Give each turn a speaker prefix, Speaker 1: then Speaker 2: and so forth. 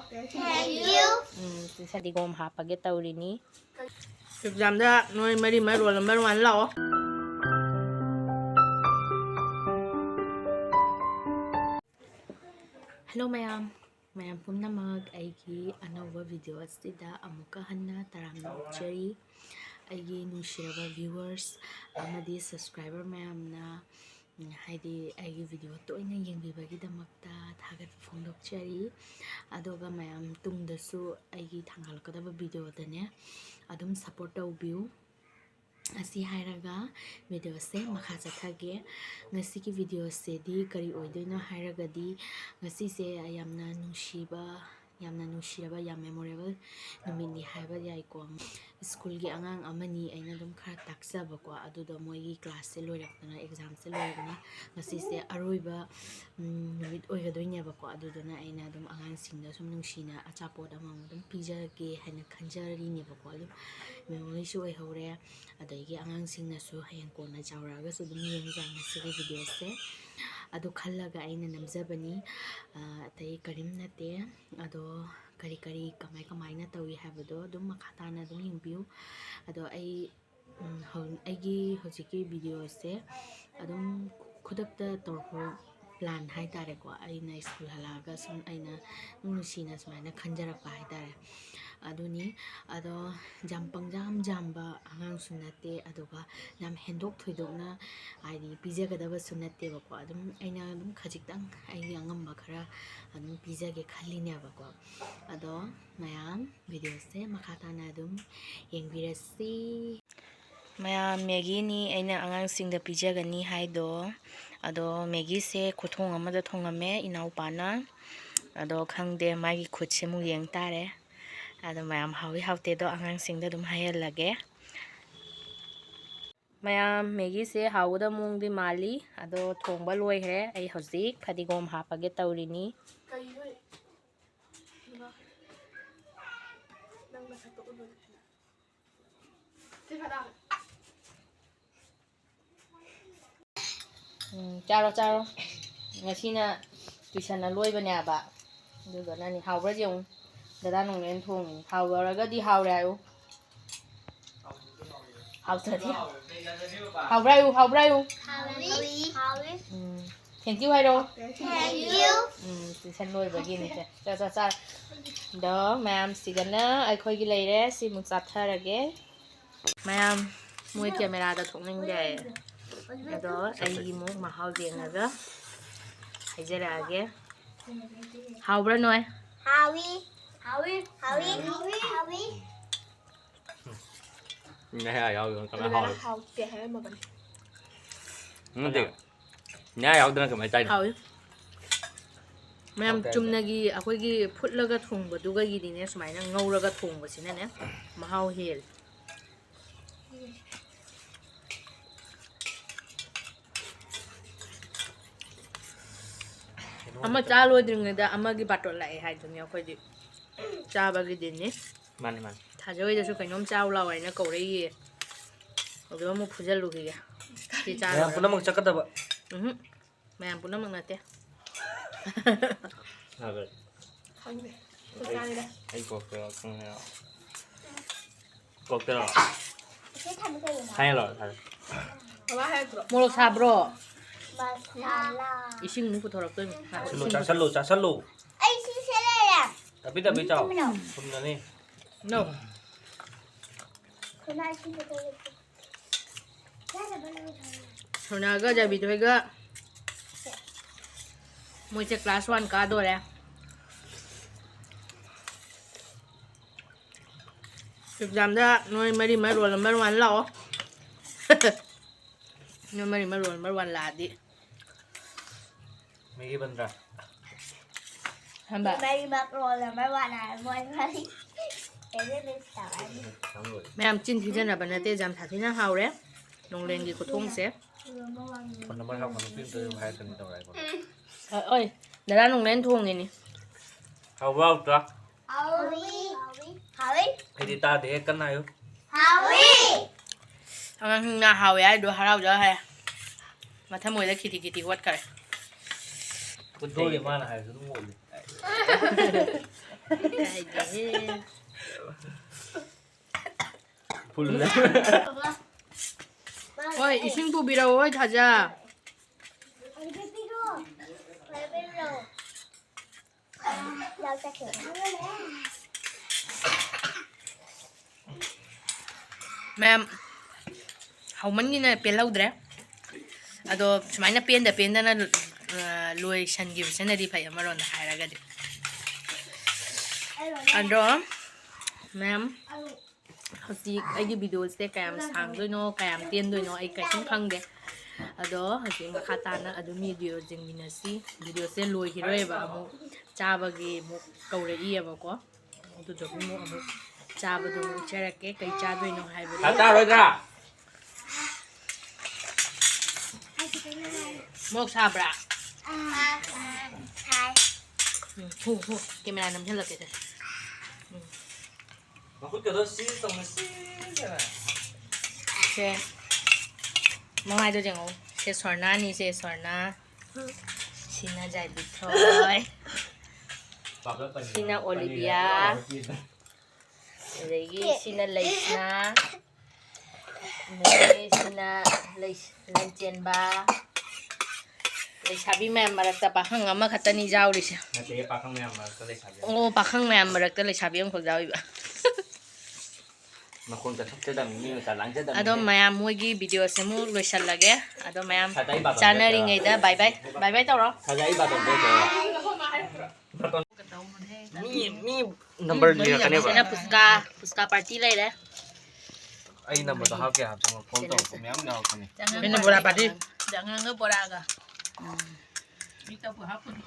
Speaker 1: Thank you.
Speaker 2: ꯐꯗꯤꯒꯣꯝ ꯍꯥꯞꯄꯒꯦ ꯇꯧꯔꯤꯅꯤ ꯑꯦꯛꯖꯥꯝꯗ ꯅꯣꯏ ꯃꯔꯤ ꯔꯣꯜ ꯅꯝꯕꯔ 1 ꯂꯥꯛꯑꯣ ꯍꯜꯂꯣ ꯃꯌꯥꯝ ꯄꯨꯝꯅꯃꯛ ꯑꯩꯒꯤ ꯑꯅꯧꯕ ꯚꯤꯗꯤꯑꯣ ꯑꯁꯤꯗ ꯑꯃꯨꯛꯀ ꯍꯟꯅ ꯇꯔꯥꯝꯅ ꯑꯣꯛꯆꯔꯤ ꯑꯩꯒꯤ ꯅꯨꯡꯁꯤꯔꯕ ꯚ꯭ꯌꯨꯋꯔꯁ ꯑꯃꯗꯤ ꯁꯕꯁꯀ꯭ꯔꯥꯏꯕꯔ ꯃꯌꯥꯝꯅ ꯍꯥꯏꯗꯤ ꯑꯩꯒꯤ ꯚꯤꯗꯤꯑꯣ ꯇꯣꯏꯅ ꯌꯦꯡꯕꯤꯕꯒꯤꯗꯃꯛꯇ ꯊꯥꯒꯠꯄ ꯐꯣꯡꯗꯣꯛꯆꯔꯤ ꯑꯗꯨꯒ ꯃꯌꯥꯝ ꯇꯨꯡꯗꯁꯨ ꯑꯩꯒꯤ ꯊꯥꯡꯒꯠꯂꯛꯀꯗꯕ ꯚꯤꯗꯤꯑꯣꯗꯅꯦ ꯑꯗꯨꯝ ꯁꯞꯄꯣꯔꯠ ꯇꯧꯕꯤꯌꯨ ꯑꯁꯤ ꯍꯥꯏꯔꯒ ꯚꯤꯗꯤꯑꯣꯁꯦ ꯃꯈꯥ ꯆꯠꯊꯒꯦ ꯉꯁꯤꯒꯤ ꯚꯤꯗꯤꯑꯣꯁꯤꯗꯤ ꯀꯔꯤ ꯑꯣꯏꯗꯣꯏꯅꯣ ꯍꯥꯏꯔꯒꯗꯤ ꯉꯁꯤꯁꯦ ꯌꯥꯝꯅ ꯅꯨꯡꯁꯤꯔꯕ ꯌꯥꯝ ꯃꯦꯃꯣꯔꯦꯕꯜ ꯅꯨꯃꯤꯠꯅꯤ ꯍꯥꯏꯕ ꯌꯥꯏꯀꯣ ꯁ꯭ꯀꯨꯜꯒꯤ ꯑꯉꯥꯡ ꯑꯃꯅꯤ ꯑꯩꯅ ꯑꯗꯨꯝ ꯈꯔ ꯇꯥꯛꯆꯕꯀꯣ ꯑꯗꯨꯗꯣ ꯃꯣꯏꯒꯤ ꯀ꯭ꯂꯥꯁꯁꯦ ꯂꯣꯏꯔꯛꯇꯅ ꯑꯦꯛꯖꯥꯝꯁꯦ ꯂꯣꯏꯔꯛꯇꯅ ꯉꯁꯤꯁꯦ ꯑꯔꯣꯏꯕ ꯅꯨꯃꯤꯠ ꯑꯣꯏꯒꯗꯣꯏꯅꯦꯕꯀꯣ ꯑꯗꯨꯗꯨꯅ ꯑꯩꯅ ꯑꯗꯨꯝ ꯑꯉꯥꯡꯁꯤꯡꯗ ꯁꯨꯝ ꯅꯨꯡꯁꯤꯅ ꯑꯆꯥꯄꯣꯠ ꯑꯃꯃꯝ ꯑꯗꯨꯝ ꯄꯤꯖꯒꯦ ꯍꯥꯏꯅ ꯈꯟꯖꯔꯤꯅꯦꯕꯀꯣ ꯑꯗꯨꯝ ꯃꯦꯃꯣꯔꯤꯁꯨ ꯑꯣꯏꯍꯧꯔꯦ ꯑꯗꯒꯤ ꯑꯉꯥꯡꯁꯤꯡꯅꯁꯨ ꯍꯌꯦꯡ ꯀꯣꯟꯅ ꯆꯥꯎꯔꯛꯑꯒꯁꯨ ꯑꯗꯨꯝ ꯌꯦꯡꯖꯩ ꯉꯁꯤꯒꯤ ꯚꯤꯗꯤꯑꯣꯁꯦ ꯑꯗꯨ ꯈꯜꯂꯒ ꯑꯩꯅ ꯅꯝꯖꯕꯅꯤ ꯑꯇꯩ ꯀꯔꯤꯝ ꯅꯠꯇꯦ ꯑꯗꯣ ꯀꯔꯤ ꯀꯃꯥꯏꯅ ꯇꯧꯏ ꯍꯥꯏꯕꯗꯣ ꯑꯗꯨꯝ ꯃꯈꯥ ꯇꯥꯅ ꯑꯗꯨꯝ ꯌꯦꯡꯕꯤꯌꯨ ꯑꯗꯣ ꯑꯩꯒꯤ ꯍꯧꯖꯤꯛꯀꯤ ꯚꯤꯗꯤꯑꯣꯁꯦ ꯑꯗꯨꯝ ꯈꯨꯗꯛꯇ ꯇꯧꯔꯛꯄ ꯄ꯭ꯂꯥꯟ ꯍꯥꯏꯇꯥꯔꯦꯀꯣ ꯑꯩꯅ ꯁ꯭ꯀꯨꯜ ꯍꯜꯂꯛꯑꯒ ꯁꯨꯝ ꯑꯩꯅ ꯅꯨꯡꯁꯤꯅ ꯁꯨꯃꯥꯏꯅ ꯈꯟꯖꯔꯛꯄ ꯍꯥꯏꯇꯥꯔꯦ ꯑꯗꯨꯅꯤ ꯑꯗꯣ ꯌꯥꯝ ꯄꯪꯖꯥꯝꯕ ꯑꯉꯥꯡꯁꯨ ꯅꯠꯇꯦ ꯑꯗꯨꯒ ꯌꯥꯝ ꯍꯦꯟꯗꯣꯛ ꯊꯣꯏꯗꯣꯛꯅ ꯍꯥꯏꯗꯤ ꯄꯤꯖꯒꯗꯕꯁꯨ ꯅꯠꯇꯦꯕꯀꯣ ꯑꯗꯨꯝ ꯑꯩꯅ ꯑꯗꯨꯝ ꯈꯖꯤꯛꯇꯪ ꯑꯩꯒꯤ ꯑꯉꯝꯕ ꯈꯔ ꯑꯗꯨꯝ ꯄꯤꯖꯒꯦ ꯈꯜꯂꯤꯅꯦꯕꯀꯣ ꯑꯗꯣ ꯃꯌꯥꯝ ꯚꯤꯗꯤꯑꯣꯁꯦ ꯃꯈꯥ ꯇꯥꯅ ꯑꯗꯨꯝ ꯌꯦꯡꯕꯤꯔꯁꯤ ꯃꯌꯥꯝ ꯃꯦꯒꯤꯅꯤ ꯑꯩꯅ ꯑꯉꯥꯡꯁꯤꯡꯗ ꯄꯤꯖꯒꯅꯤ ꯍꯥꯏꯗꯣ ꯑꯗꯣ ꯃꯦꯒꯤꯁꯦ ꯈꯨꯊꯣꯡ ꯑꯃꯗ ꯊꯣꯡꯉꯝꯃꯦ ꯏꯅꯥꯎꯄꯥꯅ ꯑꯗꯣ ꯈꯪꯗꯦ ꯃꯥꯒꯤ ꯈꯨꯠꯁꯦ ꯑꯃꯨꯛ ꯌꯦꯡ ꯇꯥꯔꯦ ꯑꯗꯣ ꯃꯌꯥꯝ ꯍꯥꯎꯋꯤ ꯍꯥꯎꯇꯦꯗꯣ ꯑꯉꯥꯡꯁꯤꯡꯗ ꯑꯗꯨꯝ ꯍꯥꯏꯍꯜꯂꯒꯦ ꯃꯌꯥꯝ ꯃꯦꯒꯤꯁꯦ ꯍꯥꯎꯒꯗꯕ ꯃꯑꯣꯡꯗꯤ ꯃꯥꯜꯂꯤ ꯑꯗꯣ ꯊꯣꯡꯕ ꯂꯣꯏꯈ꯭ꯔꯦ ꯑꯩ ꯍꯧꯖꯤꯛ ꯐꯗꯤꯒꯣꯝ ꯍꯥꯞꯄꯒꯦ ꯇꯧꯔꯤꯅꯤ ꯆꯥꯔꯣ ꯉꯁꯤꯅ ꯇꯨꯏꯁꯟꯅ ꯂꯣꯏꯕꯅꯦꯕ ꯑꯗꯨꯗꯨꯅꯅꯤ ꯍꯥꯎꯕ꯭ꯔꯥ ꯌꯦꯡꯉꯨ ꯗꯗꯥ ꯅꯣꯡꯂꯦꯟ ꯊꯣꯡꯉꯤꯅꯤ ꯍꯥꯎꯔꯒꯗꯤ ꯍꯥꯎꯔꯦ ꯍꯥꯏꯌꯨ ꯍꯥꯎꯇ꯭ꯔꯗꯤ ꯍꯥꯎꯕ꯭ꯔꯥ ꯍꯥꯏꯌꯨ ꯊꯦꯡꯛ ꯌꯨ ꯍꯥꯏꯔꯣ ꯇꯨꯏꯁꯟ ꯂꯣꯏꯕꯒꯤꯅꯤ ꯆꯥ ꯑꯗꯣ ꯃꯌꯥꯝꯁꯤꯒꯅ ꯑꯩꯈꯣꯏꯒꯤ ꯂꯩꯔꯦ ꯁꯤꯃꯨꯛ ꯆꯥꯊꯔꯒꯦ ꯃꯌꯥꯝ ꯃꯣꯏ ꯀꯦꯃꯦꯔꯥꯗ ꯊꯣꯛꯅꯤꯡꯗꯦ ꯑꯗꯣ ꯑꯩꯒꯤꯃꯨꯛ ꯃꯍꯥꯎ ꯌꯦꯡꯉꯒ ꯍꯥꯏꯖꯔꯛꯑꯒꯦ ꯍꯥꯎꯕ꯭ꯔꯥ ꯅꯣꯏ
Speaker 1: Howie.
Speaker 3: Nhá áo rồi còn nó hỏi.
Speaker 1: Hào kẻ hết mà vẫn.
Speaker 3: Nó gì? Nhá áo đó cái máy tay.
Speaker 2: ꯍꯥꯎꯏ ꯃꯌꯥꯝ ꯆꯨꯝꯅꯒꯤ ꯑꯩꯈꯣꯏꯒꯤ ꯐꯨꯠꯂꯒ ꯊꯣꯡꯕꯗꯨꯒꯒꯤꯗꯤꯅꯦ ꯁꯨꯃꯥꯏꯅ ꯉꯧꯔꯒ ꯊꯣꯡꯕꯁꯤꯅꯅꯦ ꯃꯍꯥꯎ ꯍꯦꯜꯂꯤ ꯑꯃ ꯆꯥ ꯂꯣꯏꯗ꯭ꯔꯤꯉꯩꯗ ꯑꯃꯒꯤ ꯕꯥꯇꯣꯟ ꯂꯥꯛꯑꯦ ꯍꯥꯏꯗꯨꯅꯤ ꯑꯩꯈꯣꯏꯗꯤ ꯆꯥꯕꯒꯤꯗꯤꯅꯤ
Speaker 3: Mani.
Speaker 2: ꯊꯥꯖꯣꯏꯗꯁꯨ ꯀꯩꯅꯣꯝ ꯆꯥꯎ ꯂꯥꯎ ꯍꯥꯏꯅ ꯀꯧꯔꯛꯏꯌꯦ ꯑꯗꯨ ꯑꯃꯨꯛ ꯐꯨꯖꯜꯂꯨꯈꯤꯒꯦ ꯁꯤ ꯆꯥꯔꯣꯏ
Speaker 3: Mày phụ nó chakadaba.
Speaker 2: ꯃꯌꯥꯝ ꯄꯨꯝꯅꯃꯛ ꯅꯠꯇꯦ
Speaker 3: Rồi.
Speaker 1: Không về. Tôi ra đây đây.
Speaker 3: Ai cột rồi không nghe. Cột rồi.
Speaker 1: Thế thằng cái gì hả?
Speaker 3: Hay rồi thầy.
Speaker 1: Bà hay rồi.
Speaker 2: 모록 사브로
Speaker 1: Masala.
Speaker 2: 이식 누구 더럽더니
Speaker 3: Sallu.
Speaker 1: Anh xin xe đây à?
Speaker 3: Tapi chào. Không là đi.
Speaker 2: No
Speaker 1: Hôm nay xin cho tôi. Ra là bao lâu rồi?
Speaker 2: 소나가 자비도이가 모이제 클래스 1 가도래 examda noi mari roll number 1 lao noi mari roll number 1 la di
Speaker 3: Mấy cái bên ra.
Speaker 2: hamba
Speaker 1: Mày mặc rồi là mấy bạn này mọi người. Cái này bên sao anh?
Speaker 3: Xong rồi.
Speaker 2: mayam chin thijana banate jam thatina haure nonglengi ko thongse
Speaker 3: Còn nó bắt học nó phim từ hai tuần đầu này còn.
Speaker 2: oi dara nonglen thongini
Speaker 3: Hào vào ra.
Speaker 1: Howie.
Speaker 3: Thì đi ta để cân này.
Speaker 1: Howie.
Speaker 2: angang na hawe ai do harau ja ha matha moida kiti wat kare
Speaker 3: Con tôi thì mà là hai thứ ngồi. 불래?
Speaker 2: 어이 이승도 비라워 자자.
Speaker 1: Ay, pipiro. Pipiro. Daw sa kin.
Speaker 2: 맘 하우만기는 뺄라우드래. 아도 주마이나 뺀다나 로이 샨기브세나디 파이 아마로나 하이라가디. 안도 맘 hꯧꯖꯤꯛ ꯑꯩꯒꯤ ꯚꯤꯗꯤꯑꯣꯁꯦ ꯀꯌꯥꯝ ꯁꯥꯡꯗꯣꯏꯅꯣ ꯀꯌꯥꯝ ꯇꯦꯟꯗꯣꯏꯅꯣ ꯑꯩ ꯀꯩꯁꯨꯝ ꯈꯪꯗꯦ ꯑꯗꯣ ꯍꯧꯖꯤꯛ ꯃꯈꯥ ꯇꯥꯅ ꯑꯗꯨꯝ ꯚꯤꯗꯤꯑꯣ ꯌꯦꯡꯃꯤꯟꯅꯁꯤ ꯚꯤꯗꯤꯑꯣꯁꯦ ꯂꯣꯏꯈꯤꯔꯣꯏꯕ ꯑꯃꯨꯛ ꯆꯥꯕꯒꯤ ꯑꯃꯨꯛ ꯀꯧꯔꯛꯏꯌꯦꯕꯀꯣ ꯑꯗꯨꯗꯨꯒ ꯑꯃꯨꯛ ꯆꯥꯕꯗꯣ ꯑꯃꯨꯛ ꯎꯠꯆꯔꯛꯀꯦ ꯀꯩ ꯆꯥꯗꯣꯏꯅꯣ ꯍꯥꯏꯕꯗꯣ
Speaker 3: 다 짜로이다.
Speaker 2: ꯃꯣꯛ ꯁꯥꯕ꯭ꯔꯥ
Speaker 1: Hi.
Speaker 2: 후 카메라 남겨놓을게 돼
Speaker 3: 그때도 씻었으면 씻잖아.
Speaker 2: 제 mongai do jeng se sorna ni se sorna sina jai bitoy sina olivia lagi sina leisna ni sina lencen ba leisabi mem marakta pakhang ama khatani jawri se
Speaker 3: ꯅꯠꯇꯦ ꯄꯥꯈꯪ ꯃꯌꯥꯝ ꯃꯔꯛꯇ ꯂꯩꯁꯥꯕꯤ
Speaker 2: oh pakhang mem marakta leisabi am khol jawi ba
Speaker 3: ꯃꯈꯣꯟ ꯆꯠꯊꯣꯛꯆꯗꯕꯅꯤ ꯃꯤ ꯃꯆꯥ ꯂꯥꯡꯖꯗꯕꯅꯤ
Speaker 2: ado mayam moigi video se mu loisalage ado mayam chanaringeda bye bye tawro
Speaker 3: 사자이 바톤 되죠. 미 넘버 리라카네바.
Speaker 2: sina puska party lai de
Speaker 3: 아이 넘버도 하게 합쳐 폰도 보면 나오거니.
Speaker 2: Ini bola padi. Jangan ke bola aga. Kita buat apa ni?